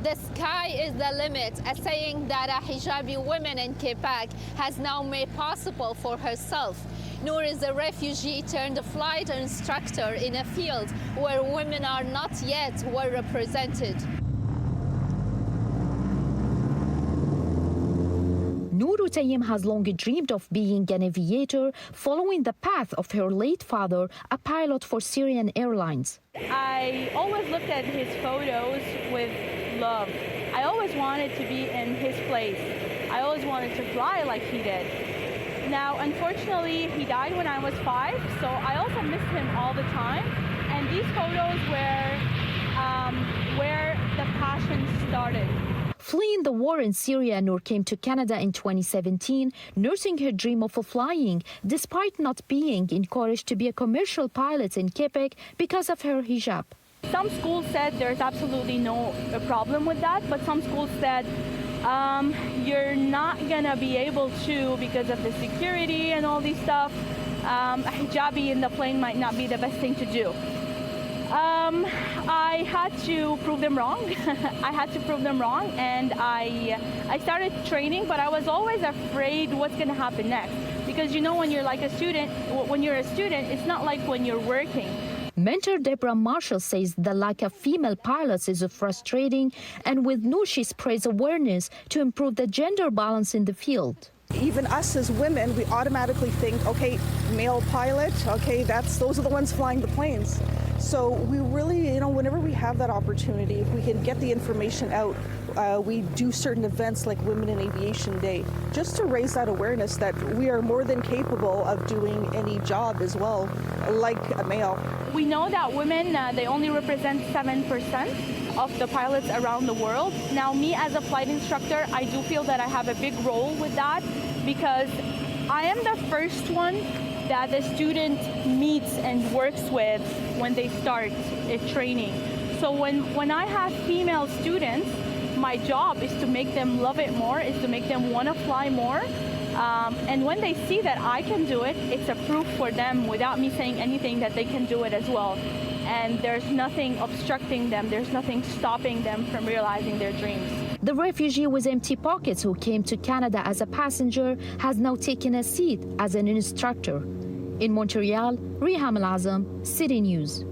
The sky is the limit, a saying that a hijabi woman in Quebec has now made possible for herself. Nour is a refugee turned flight instructor in a field where women are not yet well represented. Nour Utayim has long dreamed of being an aviator, following the path of her late father, a pilot for Syrian Airlines. I always looked at his photos with love. I always wanted to be in his place. I always wanted to fly like he did. Now, unfortunately, he died when I was 5, so I also miss him all the time. And these photos where the passion started. Fleeing the war in Syria, Nour came to Canada in 2017, nursing her dream of flying, despite not being encouraged to be a commercial pilot in Quebec because of her hijab. Some schools said there's absolutely no problem with that, but some schools said you're not gonna be able to because of the security and all these stuff. A hijabi in the plane might not be the best thing to do. I had to prove them wrong. I had to prove them wrong, and I started training, but I was always afraid what's going to happen next. Because you know, when you're a student, it's not like when you're working. Mentor Deborah Marshall says the lack of female pilots is frustrating, and with Nour she spreads awareness to improve the gender balance in the field. Even us as women, we automatically think, okay, male pilot, okay, those are the ones flying the planes. So we really, whenever we have that opportunity, if we can get the information out, we do certain events like Women in Aviation Day, just to raise that awareness that we are more than capable of doing any job as well, like a male. We know that women, they only represent 7% of the pilots around the world. Now, me as a flight instructor, I do feel that I have a big role with that, because I am the first one that the student meets and works with when they start training. So when I have female students, my job is to make them love it more, is to make them want to fly more. And when they see that I can do it, it's a proof for them, without me saying anything, that they can do it as well. And there's nothing obstructing them, there's nothing stopping them from realizing their dreams. The refugee with empty pockets who came to Canada as a passenger has now taken a seat as an instructor. In Montreal, Reham Al Azem, City News.